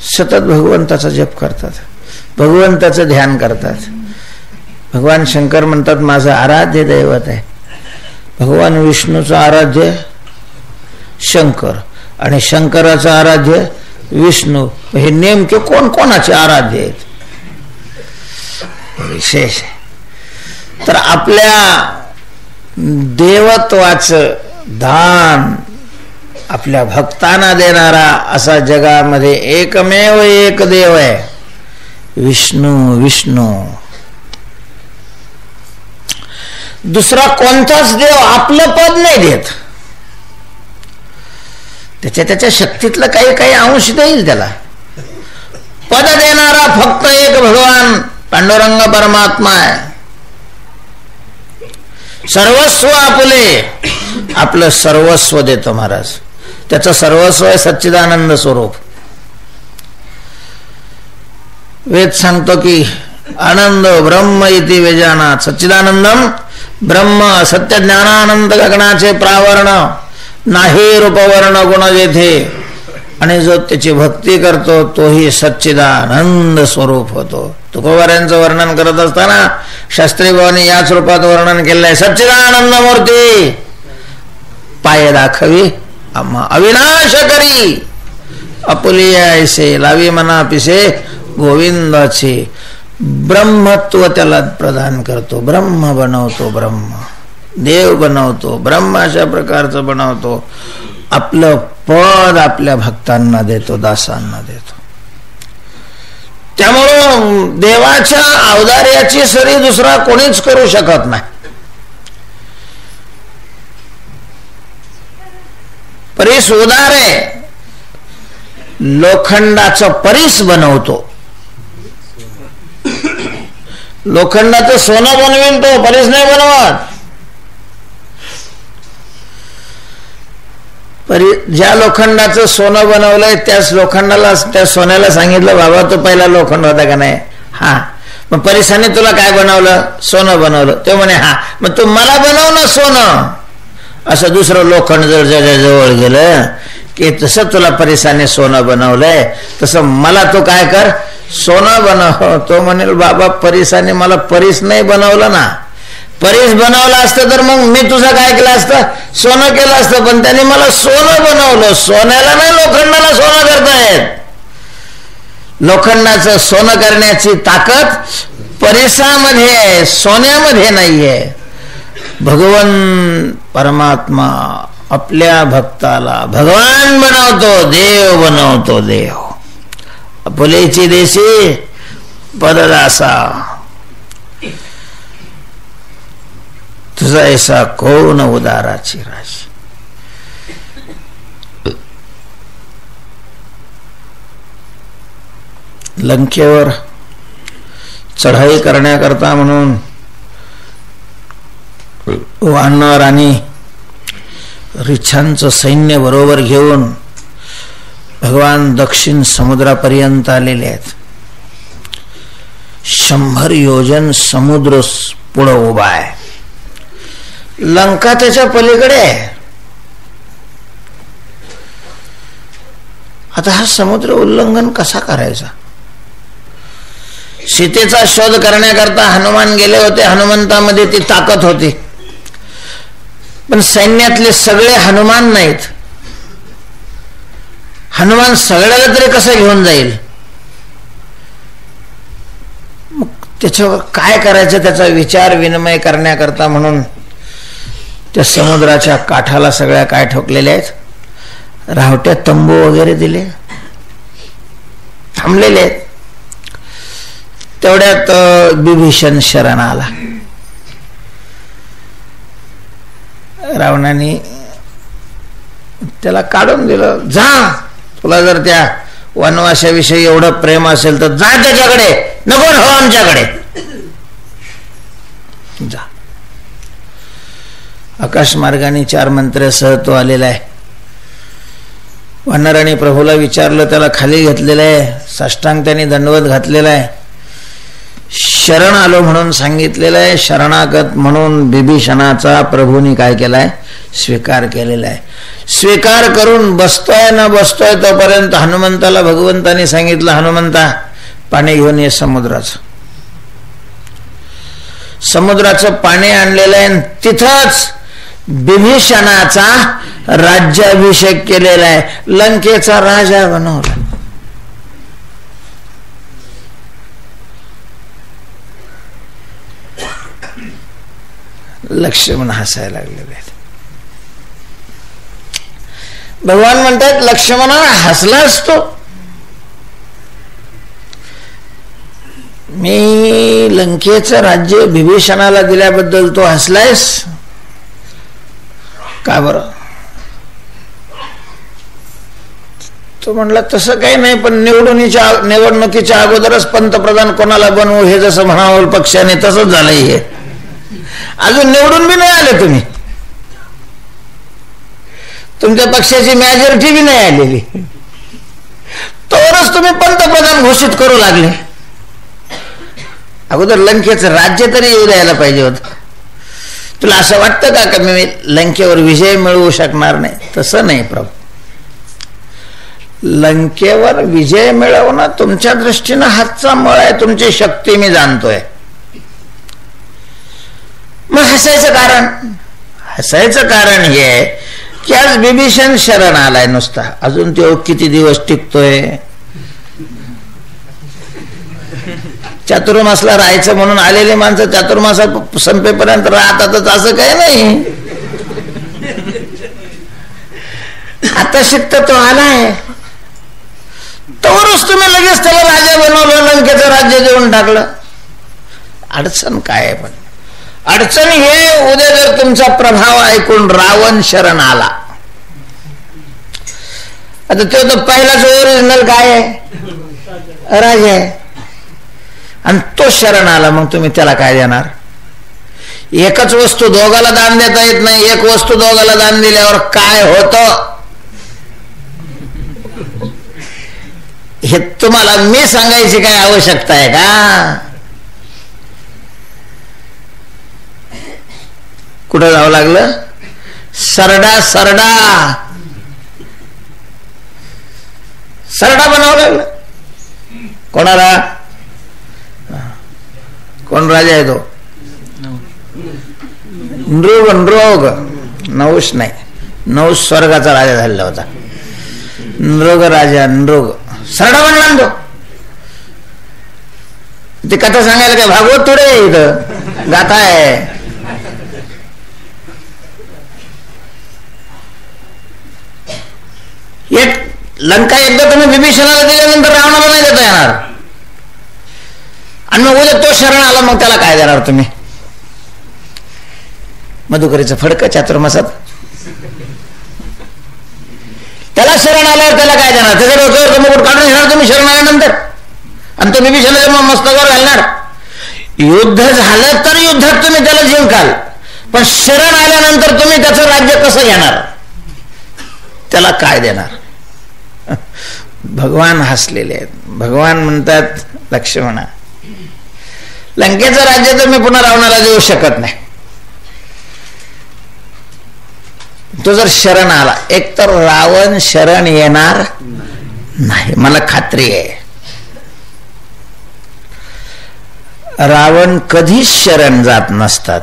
सतत भगवंताचा जप करतात, भगवंताचं ध्यान करतात. भगवान शंकर म्हणतात माझं आराध्य दैवत आहे. भगवान विष्णूचं आराध्य शंकर आणि शंकराचं आराध्य विष्णू. हे नेमके कोण कोणाचे आराध्य आहेत? विशेष आहे. तर आपल्या देवत्वाचं दान आपल्या भक्तांना देणारा असा जगामध्ये एकमेव एक देव आहे, विष्णू. विष्णू दुसरा कोणताच देव आपलं पद नाही देत. त्याच्या शक्तीतलं काही काही अंश देईल त्याला. पद देणारा फक्त एक भगवान पांडुरंग परमात्मा आहे. सर्वस्व आपले, आपलं सर्वस्व देतो महाराज. त्याचं सर्वस्व आहे सच्चिदानंद स्वरूप. वेद सांगतो की आनंद ब्रह्म इति वेजानात. सच्चिदानंदम ब्रह्म सत्य ज्ञानानंद गगनाचे प्रावरण, नाही रूपवर्ण गुण जेथे. आणि जो त्याची भक्ती करतो तोही सच्चिदानंद स्वरूप होतो. तुकोबाऱ्यांचं वर्णन करत असताना शास्त्री भावांनी याच रूपात वर्णन केलंय. सच्चिदानंद मूर्ती पाय दाखवी आम्हा अविनाश करी, अपुलिया ऐसे लावी मना पिसे गोविंदाचे. ब्रह्मत्व त्याला प्रदान करतो, ब्रह्म बनवतो, ब्रह्म देव बनवतो, ब्रह्म अशा प्रकारचं बनवतो. आपलं पद आपल्या भक्तांना देतो, दासांना देतो. त्यामुळं देवाच्या अवतार्याची सरी दुसरा कोणीच करू शकत नाही. परीस उदार आहे, लोखंडाचं परीस बनवतो. लोखंडाचं सोनं बनवेल तो, परीस नाही बनवत. ज्या लोखंडाचं सोनं बनवलंय त्याच लोखंडाला, त्या सोन्याला सांगितलं बाबा तो पहिला लोखंड होता का नाही? हा. मग परिसाने तुला काय बनवलं? सोनं बनवलं. ते म्हणे हा, मग तू मला बनव ना सोनं. असं दुसरं लोखंड जर जवळ गेलं की तसं तुला परिसाने सोनं बनवलंय, तसं मला तू काय कर, सोनं बनव. तो म्हणेल बाबा परिसाने मला परीस नाही बनवलं ना, परीस बनवलं असतं तर मग मी तुझं काय केलं असतं, सोनं केलं असतं. पण त्याने मला सोनं बनवलं. सोन्याला नाही लोखंडाला सोनं करतायत. लोखंडाचं सोनं करण्याची ताकद परिसामध्ये आहे, सोन्यामध्ये नाहीये. भगवान परमात्मा आपल्या भक्ताला भगवान बनवतो, देव बनवतो. देव आपुलेची देशी पददासा, तुझा ऐसा कोण उदाराची राशी. लंकेवर चढाई करण्याकरता म्हणून वानर आणि रिछांचं सैन्य बरोबर घेऊन भगवान दक्षिण समुद्रापर्यंत आलेले आहेत. 100 योजन समुद्र पुढं उभा आहे. लंका त्याच्या पलीकडे आहे. आता हा समुद्र उल्लंघन कसा करायचा? सीतेचा शोध करण्याकरता हनुमान गेले होते. हनुमंतामध्ये ती ताकद होती, पण सैन्यातले सगळे हनुमान नाहीत. हनुमान सगळ्याला तरी कसं घेऊन जाईल? मग त्याच्यावर काय करायचं त्याचा विचार विनिमय करण्याकरता म्हणून त्या समुद्राच्या काठाला सगळ्या काय ठोकलेल्या आहेत, रावट्या तंबू वगैरे दिले, थांबलेले आहेत. तेवढ्यात विभीषण शरण आला. रावणाने त्याला काढून दिलं. जा, तुला जर त्या वनवासाविषयी एवढं प्रेम असेल तर जा त्याच्याकडे, नको हो आमच्याकडे जा. आकाश मार्गाने 4 मंत्र्यासह तो आलेला आहे. वानराने प्रभूला विचारलं, त्याला खाली घेतलेलं आहे, साष्टांग त्यांनी दंडवत घातलेला आहे, शरण आलो म्हणून सांगितलेलं आहे. शरणागत म्हणून विभीषणाचा प्रभूंनी काय केलाय, स्वीकार केलेला आहे. स्वीकार करून बसतोय ना बसतोय तोपर्यंत हनुमंताला भगवंताने सांगितलं, हनुमंता पाणी घेऊन ये समुद्राचं. समुद्राचं पाणी आणलेलं आहे. तिथंच विभीषणाचा राज्याभिषेक केलेला आहे. लंकेचा राजा बनवला. लक्ष्मण हसायला लागलेले आहेत. भगवान म्हणतात लक्ष्मणा हसला असतो. मी लंकेचं राज्य विभीषणाला दिल्याबद्दल तो हसलायस का बरं? तो म्हणला तसं काही नाही, पण निवडणुकीच्या अगोदरच पंतप्रधान कोणाला बनवू हे जसं म्हणावं पक्षाने तसंच झालंय. हे अजून निवडून बी नाही आले तुम्ही, तुमच्या पक्षाची मेजॉरिटी बी नाही आलेली, तोवरच तुम्ही पंतप्रधान घोषित करू लागले. अगोदर लंकेचं राज्य तरी येऊ द्यायला पाहिजे होतं. तुला असं वाटतं का की मी लंकेवर विजय मिळवू शकणार नाही? तसं नाही प्रभू. लंकेवर विजय मिळवणं तुमच्या दृष्टीनं हातचा मळ आहे, तुमची शक्ती मी जाणतोय. मग हसायचं कारण हे आहे की आज विभीषण शरण आलाय नुसता. अजून तो किती दिवस टिकतोय? चातुर्मासला राहायचं म्हणून आलेले माणसं चातुर्मासा संपेपर्यंत राहतातच असं काही नाही. आता शिकत तो आलाय तोवरच तुम्ही लगेच त्याला राजा बनवलं, लंकेचं राज्य देऊन टाकलं. अडचण काय आहे? पण अडचण हे उद्या जर तुमचा प्रभाव ऐकून रावण शरण आला, आता तो तर पहिलाच ओरिजिनल काय आहे, राजा आहे, आणि तो शरण आला, मग तुम्ही त्याला काय देणार? एकच वस्तू दोघाला दान देता येत नाही. एक वस्तू दोघाला दान दिल्यावर काय होतं हे तुम्हाला मी सांगायची काय आवश्यकता आहे का? कुठं जावं लागलं? सरडा बनावं लागलं. कोणाला? कोण राजा आहे तो? नृग. नहुष नाही, नहुष स्वर्गाचा राजा झालेला होता. नृग राजा, नृग सरडा बनला तो. ते कथा सांगायला काय भागवत थोडे इथं गाथा आहे. एक लंका एकदा तुम्ही विभीषणाला दिल्यानंतर रावणाला नाही देता येणार. आणि मग उद्या तो शरण आला, मग त्याला काय देणार तुम्ही? मधुकरीचं फडकं चातुर्मासात. त्याला शरण आल्यावर त्याला काय देणार? त्याच्या डोक्यावर मुकुट काढून घेणार तुम्ही शरण आल्यानंतर, आणि तो विभीषणाच्या मस्तकावर घालणार. युद्ध झालं तर युद्धात तुम्ही त्याला जिंकाल, पण शरण आल्यानंतर तुम्ही त्याचं राज्य कसं घेणार? त्याला काय देणार? भगवान हसलेले आहेत. भगवान म्हणतात, लक्ष्मणा, लंकेचं राज्य तर मी पुन्हा रावणाला देऊ शकत नाही. तो जर शरण आला, एक तर रावण शरण येणार नाही, मला खात्री आहे. रावण कधीच शरण जात नसतात.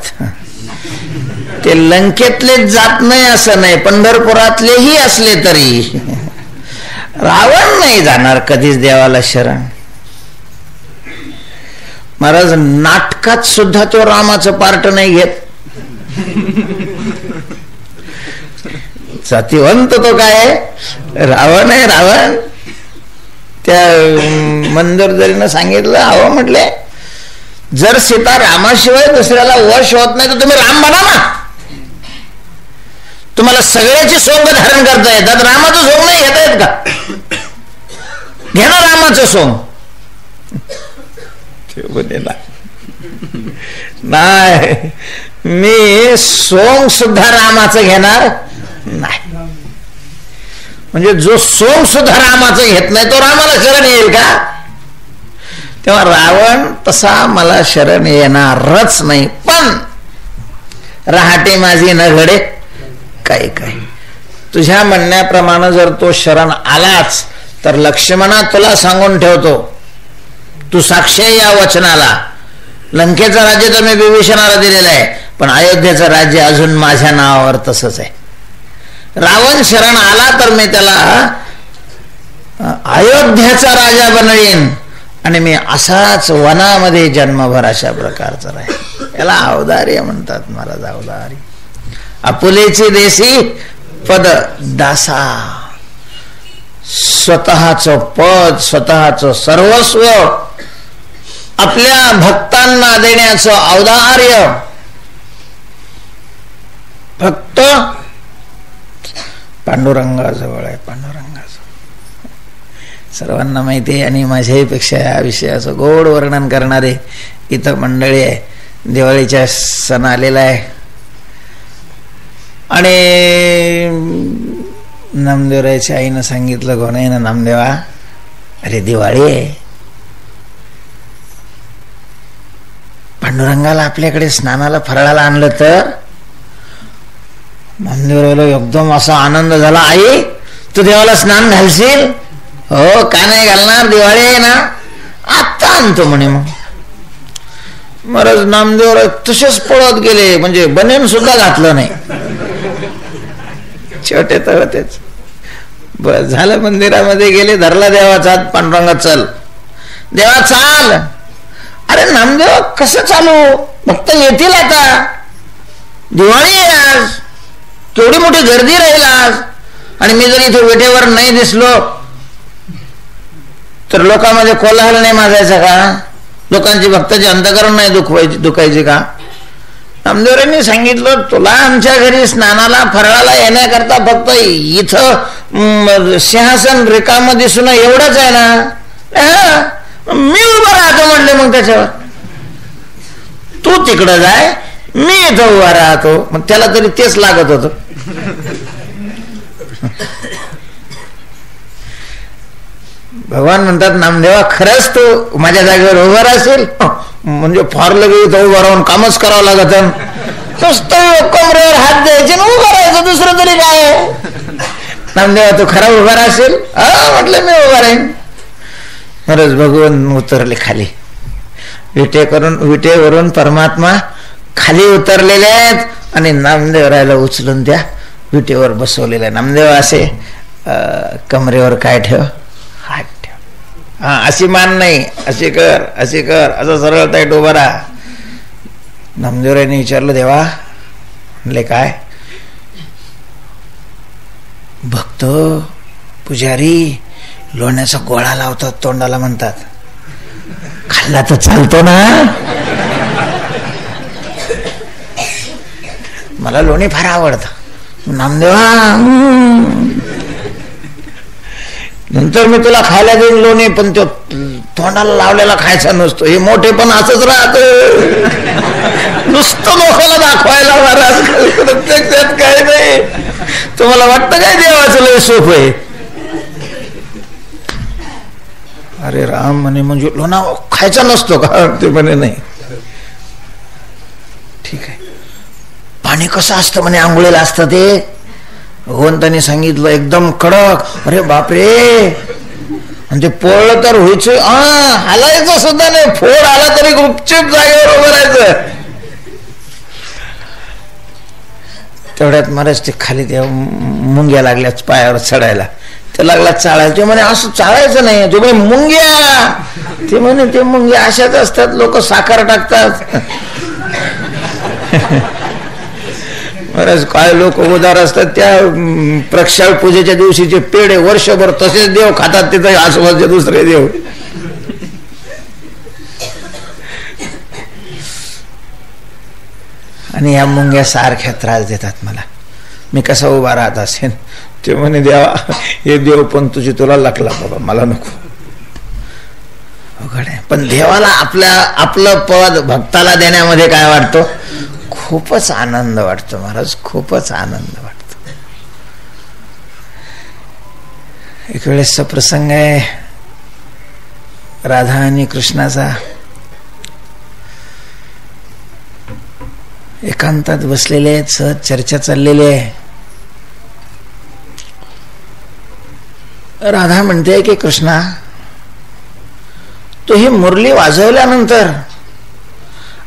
ते लंकेतलेच जात नाही असं नाही, पंढरपुरातलेही असले तरी रावण नाही जाणार कधीच देवाला शरण. महाराज, नाटकात सुद्धा तो रामाचं पार्ट नाही घेत. जातीवंत तो काय रावण आहे. रावण त्या मंदोदरीनं सांगितलं, अहो म्हटले, जर सीता रामाशिवाय दुसऱ्याला वश होत नाही तर तुम्ही राम बना ना. तुम्हाला सगळ्याची सोंग धारण करता येतात, रामाचं सोंग नाही घेता येत का? घे ना रामाचं सोंग. नाही, मी सोंग सुद्धा रामाचं घेणार नाही. म्हणजे जो सोंग सुद्धा रामाचं घेत नाही तो रामाला शरण येईल का? तेव्हा रावण तसा मला शरण येणारच नाही. पण रहाटे माझी न घडे काही काही. तुझ्या म्हणण्याप्रमाणे जर तो शरण आलाच तर लक्ष्मणा, तुला सांगून ठेवतो, तू साक्षी आहे या वचनाला. लंकेचं राज्य तर मी विभीषणाला दिलेलं आहे, पण अयोध्येचं राज्य अजून माझ्या नावावर तसंच आहे. रावण शरण आला तर मी त्याला अयोध्येचा राजा बनवीन, आणि मी असाच वनामध्ये जन्मभर अशा प्रकारचा राहील. याला औदार्य म्हणतात महाराज. औदार्य. आपुलेची देशी पद दासा. स्वतःचं पद, स्वतःचं सर्वस्व आपल्या भक्तांना देण्याचं औदार्य. भक्त पांडुरंगाजवळ आहे. पांडुरंगाजवळ सर्वांना माहिती आहे. आणि माझ्यापेक्षा या विषयाचं गोड वर्णन करणारे इथं मंडळी आहे. दिवाळीचा सण आलेला आहे आणि नामदेवरायच्या आईनं सांगितलं, कोण आहे ना नामदेवा, अरे दिवाळी आहे, पांडुरंगाला आपल्याकडे स्नानाला फराळाला आणलं तर. नामदेवरायला एकदम असा आनंद झाला. आई, तू देवाला स्नान घालशील? हो, का नाही घालणार, दिवाळी आहे ना. आता आणतो म्हणे. मग महाराज नामदेवराय तसेच पळत गेले, म्हणजे बनेन सुद्धा घातलं नाही. छोटे तर होतेच. बस झालं, मंदिरामध्ये गेले, धरला देवाचा हात. पांडुरंगा चल, देवा चाल. अरे नामदेव कसं चालू, भक्त येतील आता, दिवाळी आहे आज, केवढी मोठी गर्दी राहील आज, आणि मी जर इथे वेठेवर नाही दिसलो तर लोकांमध्ये कोलाहल नाही माजायचा का? लोकांची भक्ताची अंतकरण नाही दुखायची का? नामदेवरांनी सांगितलं, तुला आमच्या घरी स्नानाला फराळाला येण्याकरता फक्त इथं सिंहासन रिकामं दिसून एवढंच आहे ना. मी उभा राहतो म्हणले. मग त्याच्यावर तू तिकडं जाय, मी इथं उभा राहतो. मग त्याला तरी तेच लागत होतं. भगवान म्हणतात, नामदेवा खरंच तू माझ्या जागेवर उभा राहशील? म्हणजे फार लगे इथं उभा राहून कामच करावं लागत. नुसतं कमरेवर हात द्यायचे ना उभं राहायचं, दुसरं तरी काय. नामदेवा तू खरा उभा राहशील? म्हटलं मी उभा राहीन. बरंच भगवान उतरले खाली, विटेवरून परमात्मा खाली उतरलेले आहेत आणि नामदेवरायला उचलून त्या विटेवर बसवलेले आहे. नामदेव असे कमरेवर काय ठेव, हात ठेव. अशी मान नाही, अशी कर, अशी कर, असं सरळ ताईट उभा राहा. नामदेवरायने विचारलं, देवा म्हणले काय? भक्त पुजारी लोण्याचा गोळा लावतात तोंडाला म्हणतात, खाल्ला तर चालतो ना? मला लोणी फार आवडतं. नामदेवा नंतर मी तुला खायला देईन लोणी, पण तो तोंडाला लावलेला खायचा नसतो. हे मोठे पण असंच राहत, नुसतं लोकांना दाखवायला महाराज, प्रत्यक्षात काय नाही. तुम्हाला वाटतं काय देवाचं लय सोप आहे? अरे राम म्हणे म्हणजे लोणा खायचा नसतो का? ते म्हणे नाही. ठीक आहे. पाणी कसं असतं म्हणे आंघोळीला असतं ते? भगवंतानी सांगितलं एकदम कडक. अरे बापरे, आणि ते पोळलं तर व्हायचं, हालायचं सुद्धा नाही. फोड आला तरी गुपचूप जागेवर उभं राहायचं. तेवढ्यात महाराज ते खाली त्या मुंग्या लागल्या पायावर चढायला, ते लागला चाळायला. ते म्हणे असं चाळायचं नाही, तुम्ही मुंग्या. ते म्हणे ते मुंग्या अशाच असतात, लोक साखर टाकतात. महाराज काय लोक उदार असतात. त्या प्रक्षाळ पूजेच्या दिवशीचे पेढे वर्षभर तसेच देव खातात, तिथे आसपासचे दुसरे देव. आणि या मुंग्या सारख्या त्रास देतात मला, मी कसा उभा राहत असेल. ते म्हणे देवा हे देव पण तुझी तुला लागला बाबा, मला नको. अवघड आहे. पण देवाला आपलं पद भक्ताला देण्यामध्ये काय वाटतो? खूपच आनंद वाटतो महाराज, खूपच आनंद वाटतो. एक वेळेसचा प्रसंग आहे राधा आणि कृष्णाचा. एकांतात बसलेले आहेत, सहज चर्चा चाललेली आहे. राधा म्हणते की कृष्णा, तू ही मुरली वाजवल्यानंतर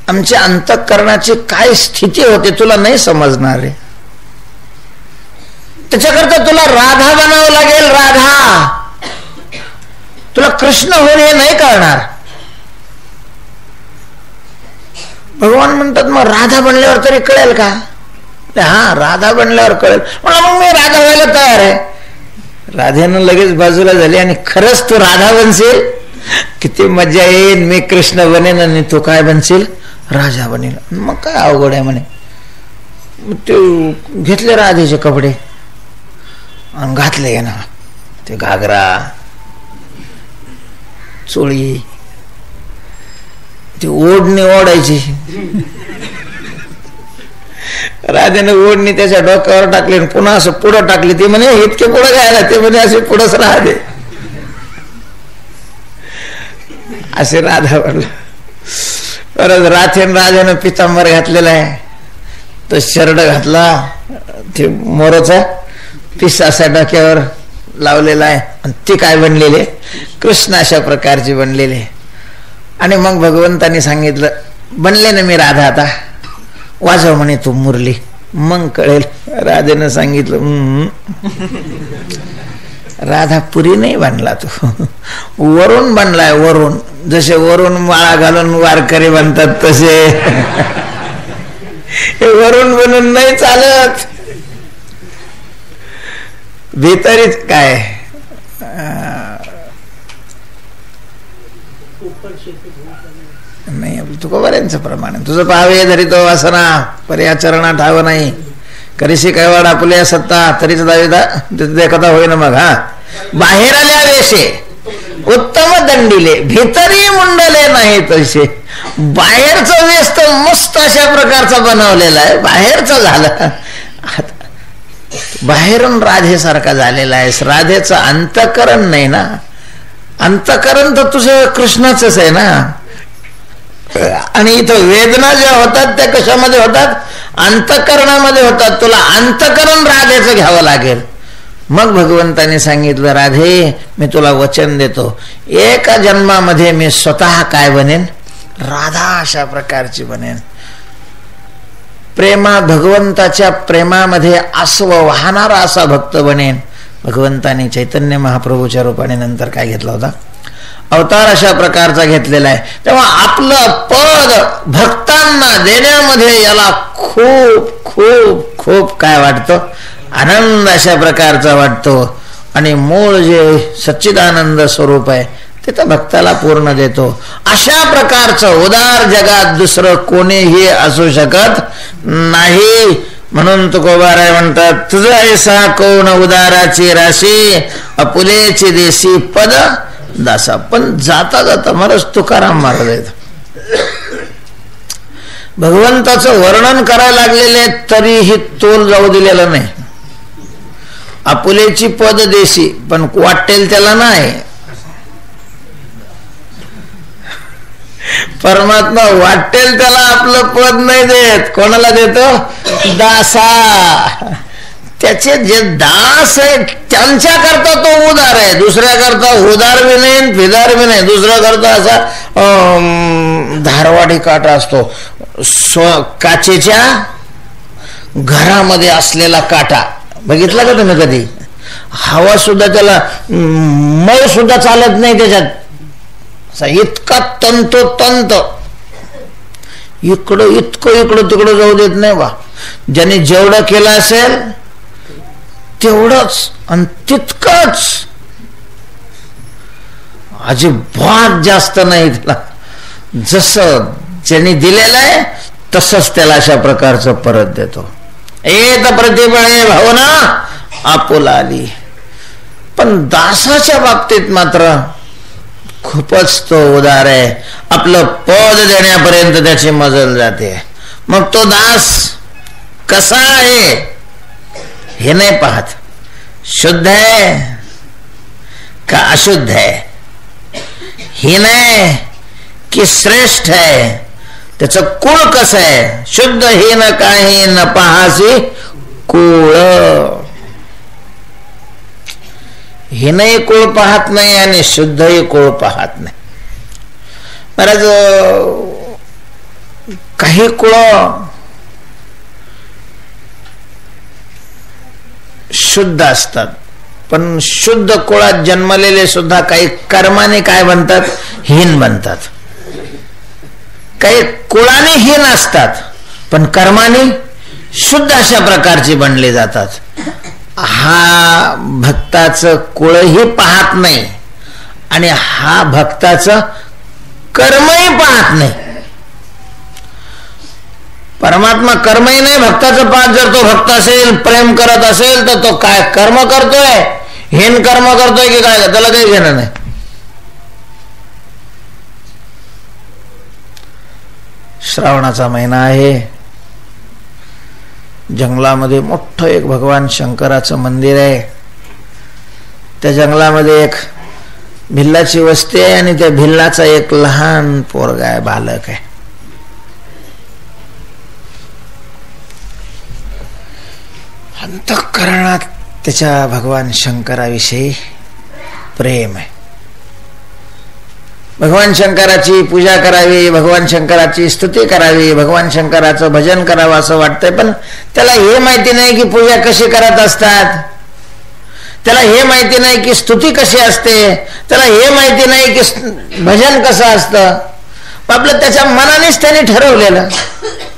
आमच्या अंतःकरणाची काय स्थिती होते तुला नाही समजणार आहे. त्याच्याकरता तुला राधा बनावं लागेल. राधा, तुला कृष्ण होऊन हे नाही कळणार. भगवान म्हणतात मग राधा बनल्यावर तरी कळेल का? हा, राधा बनल्यावर कळेल. म्हणलं मग मी राधा व्हायला तयार आहे. राधेनं लगेच बाजूला झाली, आणि खरंच तू राधा बनशील, किती मजा येईल. मी कृष्ण बनेन आणि तू काय बनशील? राजा बनेल. मग काय अवघड आहे म्हणे. ते घेतले राधेचे कपडे आणि घातले ना ते घागरा, चोळी, ती ओढणी ओढायची. राजाने ओढणी त्याच्या डोक्यावर टाकली आणि पुन्हा असं पुढं टाकली. ते म्हणे इतके पुढं घ्यायला, ते म्हणे असे पुढंच राहते. असे राधा बनला. परत राजानं पितांबर घातलेला आहे, तो शर्ट घातला, ते मोराचा पिस असा डोक्यावर लावलेला आहे, आणि ती काय बनलेले? कृष्ण अशा प्रकारची बनलेले. आणि मग भगवंतानी सांगितलं, बनले ना मी राधा, आता वाजव म्हणे तू मुरली, मग कळेल. राधेनं सांगितलं, राधा पुरी नाही बनला, तू वरून बनलाय. वरून जसे वरून माळा घालून वारकरी बनतात तसे हे वरून बनून नाही चालत. भीतरीच काय नाही. आपलं तुकोबाऱ्यांचं प्रमाण आहे, तुझं पाहावे धरी तो वासना पर्या चरणा ठाव नाही, करीशी कैवाड आपुल्या सत्ता तरीच दाविदा देखता होईना. मग हा बाहेर आल्या वेशे उत्तम दंडिले, भीतरी मुंडले नाही तसे. बाहेरचा वेश तर मस्त अशा प्रकारचा बनवलेला आहे, बाहेरचा झाला. बाहेरून राधेसारखा झालेला आहेस. राधेचं अंतःकरण नाही ना. अंतःकरण तर तुझं कृष्णाचंच आहे ना. आणि इथं वेदना ज्या होतात त्या कशामध्ये होतात? अंतःकरणामध्ये होतात. तुला अंतःकरण राधेचं घ्यावं लागेल. मग भगवंताने सांगितलं, राधे मी तुला वचन देतो, एका जन्मामध्ये मी स्वतः काय बनेन? राधा अशा प्रकारची बनेन. भगवंताच्या प्रेमामध्ये आसव वाहणारा असा भक्त बनेन. भगवंताने चैतन्य महाप्रभूच्या रूपाने नंतर काय घेतला होता? अवतार अशा प्रकारचा घेतलेला आहे. तेव्हा आपलं पद भक्तांना देण्यामध्ये याला खूप खूप खूप काय वाटतं? आनंद अशा प्रकारचा वाटतो. आणि मूळ जे सच्चिदानंद स्वरूप आहे ते तर भक्ताला पूर्ण देतो. अशा प्रकारचं उदार जगात दुसरं कोणीही असू शकत नाही. म्हणून तुकोबाराय म्हणतात, तुझा ऐसा कोण उदाराची राशी, अपुलेची देशी पद दासा. पण जाता जाता महाराज तुकाराम महाराज आहेत, भगवंताचं वर्णन करायला लागलेले तरीही तोल जाऊ दिलेलं नाही. आपुलेची पद देशी, पण वाटेल त्याला नाही. परमात्मा वाटेल त्याला आपलं पद नाही देत. कोणाला देतो? दासा. त्याचे जे दास आहेत त्यांच्या करता तो उदार आहे. दुसऱ्या करता उदार बी नाही, फिदार बी नाही. दुसऱ्या करता असा धारवाडी काटा असतो, काचेच्या घरामध्ये असलेला काटा बघितला का तुम्ही कधी? हवा सुद्धा त्याला, मळ सुद्धा चालत नाही त्याच्यात. इतका तंतोतंत, इकडं तिकडं जाऊ देत नाही बा. ज्याने जेवढं केलं असेल तेवढंच आणि तितकंच, अजिबात जास्त नाही त्याला. जसं ज्याने दिलेलं आहे तसंच त्याला अशा प्रकारचं परत देतो. एत प्रतिबळे भावना आपुला आली. पण दासाच्या बाबतीत मात्र खूपच तो उदार आहे. आपलं पद देण्यापर्यंत त्याची मजल जाते. मग तो दास कसा आहे हे नाही पाहत. शुद्ध आहे का अशुद्ध आहे हे नाही, की श्रेष्ठ आहे, त्याचं कुळ कसं आहे. शुद्ध हे न काही न पाहासी कुळ. हिनही कुळ पाहत नाही आणि शुद्धही कुळ पाहत नाही. महाराज काही कुळ शुद्ध असतात, पण शुद्ध कुळात जन्मलेले सुद्धा काही कर्माने काय बनतात? हीन बनतात. काही कुळाने हीन असतात पण कर्माने शुद्ध अशा प्रकारची बनले जातात. हा भक्ताचं कुळही पाहत नाही आणि हा भक्ताचं कर्मही पाहत नाही. परमात्मा कर्मही नाही, भक्ताचं पाहत. जर तो भक्त असेल, प्रेम करत असेल, तर तो काय कर्म करतोय? हीन कर्म करतोय की काय? त्याला काही घेणं नाही. श्रावणाचा महिना आहे. जंगलामध्ये मोठं एक भगवान शंकराचं मंदिर आहे. त्या जंगलामध्ये एक भिल्लाची वस्ती आहे आणि त्या भिल्लाचा एक लहान पोरगा आहे, बालक आहे. अंतःकरणात त्याच्या भगवान शंकराविषयी प्रेम आहे. भगवान शंकराची पूजा करावी, भगवान शंकराची स्तुती करावी, भगवान शंकराचं भजन करावं असं वाटतंय. पण त्याला हे माहिती नाही की पूजा कशी करत असतात. त्याला हे माहिती नाही की स्तुती कशी असते. त्याला हे माहिती नाही की भजन कसं असतं. आपलं त्याच्या मनानेच त्याने ठरवलेलं.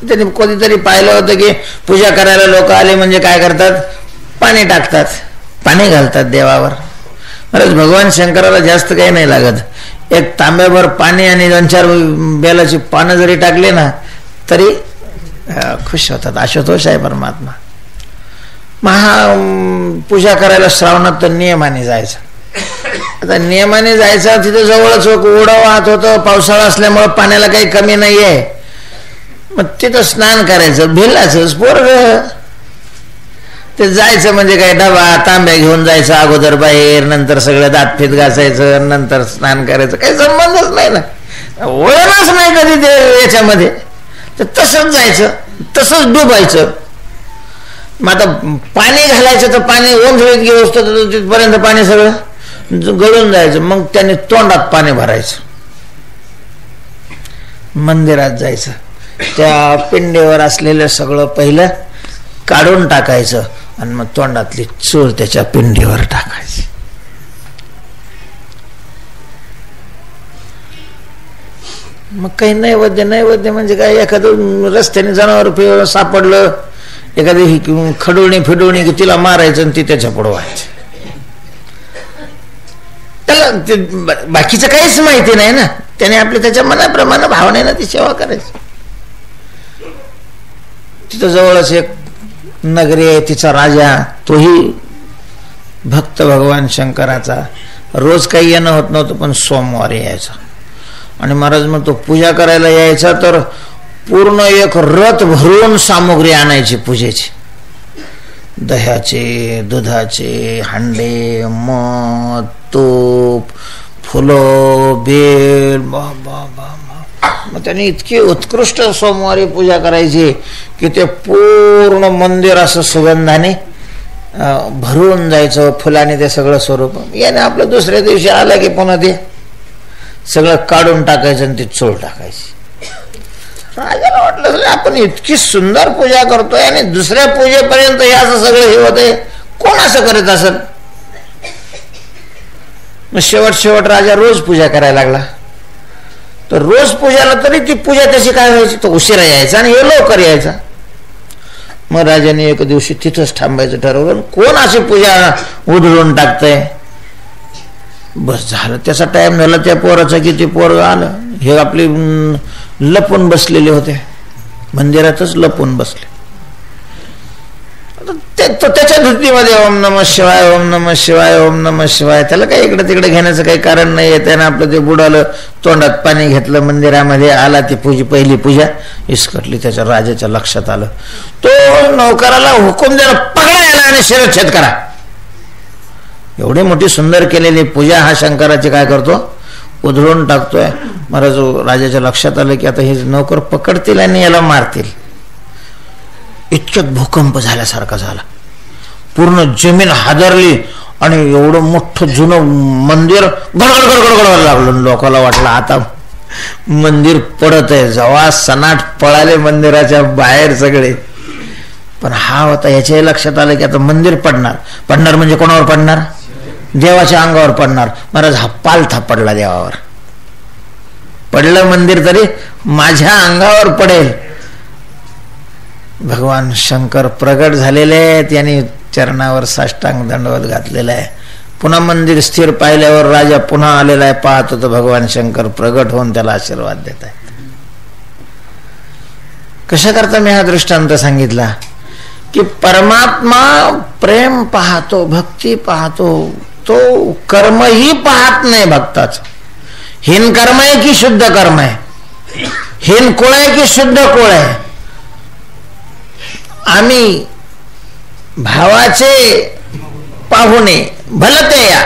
त्याने कधीतरी पाहिलं होतं की पूजा करायला लोक आले म्हणजे काय करतात? पाणी टाकतात, पाणी घालतात देवावर. बरंच भगवान शंकराला जास्त काही नाही लागत. एक तांब्याभर पाणी आणि 2-4 बेलाची पानं जरी टाकले ना तरी खुश होतात. आशुतोष आहे परमात्मा. पूजा करायला श्रावणात तर नियमाने जायचं. आता नियमाने जायचं, तिथे जवळच ओढा वाहत होतं. पावसाळा असल्यामुळे पाण्याला काही कमी नाहीये. मग तिथं स्नान करायचं. भिल्लाच पोरग ते जायचं म्हणजे काय, डबा तांब्या घेऊन जायचं अगोदर बाहेर, नंतर सगळं दातफीत घासायचं, नंतर स्नान करायचं. काही संबंधच नाही ना. वळणच नाही कधी ते याच्यामध्ये, तर तसंच जायचं, तसंच डुबायचं. मग आता पाणी घालायचं तर पाणी ओंजळीत गेलं असतं तर तिथपर्यंत पाणी सगळं गळून जायचं. मग त्याने तोंडात पाणी भरायचं, मंदिरात जायचं, त्या पिंडीवर असलेलं सगळं पहिलं काढून टाकायचं आणि मग तोंडातली चूळ त्याच्या पिंडीवर टाकायची. मग काही नैवेद्य म्हणजे काय, एखादं रस्त्याने जनावर सापडलं, एखादी खडोळणी फिडोळणी की तिला मारायचं आणि ती त्याच्या पुढं व्हायचं. त्याला बाकीचं काहीच माहिती नाही ना, त्याने आपल्या त्याच्या मनाप्रमाणे भावनेनं ती सेवा करायची. तिथं जवळच एक नगरी आहे, तिचा राजा, तोही भक्त भगवान शंकराचा. रोज काही येणं होत नव्हतं, पण सोमवारी यायचा. आणि महाराज मग तो पूजा करायला यायचा तर पूर्ण एक रथ भरून सामुग्री आणायची पूजेची. दह्याचे, दुधाचे हांडे, मध, तूप, फुलं, बेल, मग त्यांनी इतकी उत्कृष्ट सोमवारी पूजा करायची की ते पूर्ण मंदिर असं सुगंधाने भरून जायचं, फुलाने ते सगळं स्वरूप. याने आपलं दुसऱ्या दिवशी आलं की पुन्हा ते सगळं काढून टाकायचं आणि ती चोळ टाकायची. राजाला वाटलं आपण इतकी सुंदर पूजा करतोय आणि दुसऱ्या पूजेपर्यंत हे असं सगळं हे होतंय, कोण असं करत असेल. मग शेवट राजा रोज पूजा करायला लागला. तर रोज पूजाला तरी ती पूजा त्याची काय व्हायची, तो उशिरा यायचा आणि हे लवकर यायचा. मग राजाने एक दिवशी तिथंच थांबायचं ठरवलं. कोण अशी पूजा उधळून टाकतंय, बस झालं. त्याचा टाइम झाला त्या पोराचा की ते पोर आलं. हे आपले लपून बसलेले होते, मंदिरातच लपून बसले. तो त्याच्या धुतीमध्ये ओम नमः शिवाय, ओम नमः शिवाय, ओम नमः शिवाय. त्याला काही इकडे तिकडे घेण्याचं काही कारण नाही. त्यानं आपलं ते बुडालं, तोंडात पाणी घेतलं, मंदिरामध्ये आला. ती पहिली पूजा इसकटली. त्याच्या राजाच्या लक्षात आलं. तो नौकराला हुकूम द्यायला, पकडा याला आणि शिरच्छेद करा. एवढी मोठी सुंदर केलेली पूजा हा शंकराची काय करतो, उधळून टाकतोय. महाराज राजाच्या लक्षात आलं की आता हे नौकर पकडतील आणि याला मारतील. इतक्यात भूकंप झाल्यासारखा झाला, पूर्ण जमीन हादरली आणि एवढं मोठं जुनं मंदिर गडगड गडगड गडगड लागलं. लोकांना वाटलं आता मंदिर पडत आहे. जेव्हा सनाट पळाले मंदिराच्या बाहेर सगळे. पण हा होता, याच्याही लक्षात आलं की आता मंदिर पडणार म्हणजे कोणावर पडणार, देवाच्या अंगावर पडणार. महाराज हा पालथा पडला देवावर. पडलं मंदिर तरी माझ्या अंगावर पडेल. भगवान शंकर प्रगट झालेले आहेत, यांनी चरणावर साष्टांग दंडवत घातलेला आहे. पुन्हा मंदिर स्थिर पाहिल्यावर राजा पुन्हा आलेला आहे. पाहत होतो भगवान शंकर प्रगट होऊन त्याला आशीर्वाद देत आहेत. कशा करता मी हा दृष्टांत सांगितला की परमात्मा प्रेम पाहतो, भक्ती पाहतो, तो कर्मही पाहत नाही भक्ताचं. हीन कर्म आहे की शुद्ध कर्म आहे, हीन कुळ आहे की शुद्ध कुळ आहे. आम्ही भावाचे पाहुणे भलते या,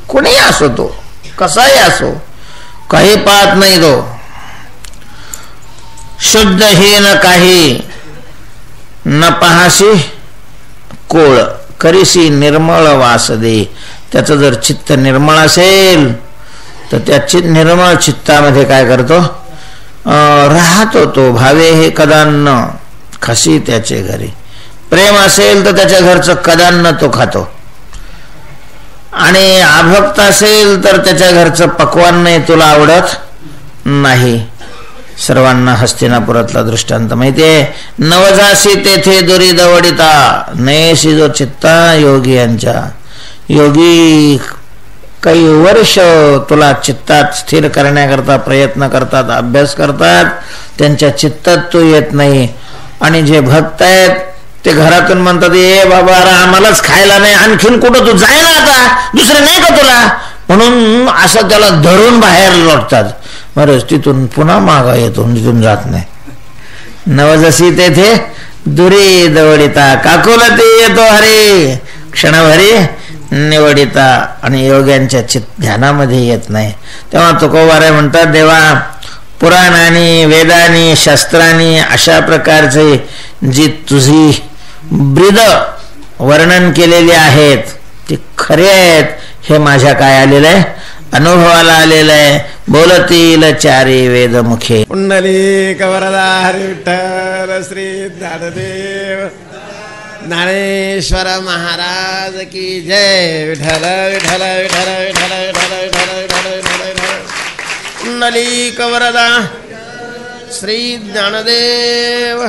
कुणीही असो, तो कसाही असो, काही पाहत नाही. तो शुद्ध हीन काही न पाहाशी कोळ करीसी निर्मळ वास दे. त्याचं जर चित्त निर्मळ असेल तर त्या निर्मळ चित्तामध्ये काय करतो, राहतो तो. भावे हे कदान्न खासी त्याचे घरी. प्रेम असेल तर त्याच्या घरचं कदान्न तो खातो, आणि अभक्त असेल तर त्याच्या घरचं पक्वान नाही तुला आवडत नाही. सर्वांना हस्तिनापुरातला दृष्टांत माहितीये. नवजासी तेथे दुरी दवडिता नयसी जो चित्ता योगी यांच्या. योगी काही वर्ष तुला चित्तात स्थिर करण्याकरता प्रयत्न करतात, अभ्यास करतात, त्यांच्या चित्तात तो येत नाही. आणि जे भक्त आहेत ते घरातून म्हणतात, ए बाबा अरे आम्हालाच खायला नाही, आणखीन कुठं तू जाय ना, आता दुसरे नाही का तुला, म्हणून असं त्याला धरून बाहेर लोटतात. महाराज तिथून पुन्हा मागा येतो, तिथून जात नाही. नवजसी तेथे दुरी दवडिता काकुला ते येतो हरे क्षणभरी निवडिता आणि योग्यांच्या ध्यानामध्ये येत नाही. तेव्हा तुकोबाराय म्हणतात, देवा पुराणांनी वेदांनी शास्त्रांनी अशा प्रकारचे जी तुझी ब्रीद वर्णन केलेले आहेत ते खरे आहेत हे माझ्या काय आलेलं आहे, अनुभवाला आलेलं आहे. बोलतील चारी वेदमुखे. पुंडलिक वरदा हरी विठ्ठल श्री ज्ञानदेव ज्ञानेश्वर महाराज की जय. विठ्ठल विठ्ठल विठ्ठल विठ्ठल विठ्ठल विठ्ठल विठ्ठल विठ्ठल. पुंडलिक वरदा श्री ज्ञानदेव.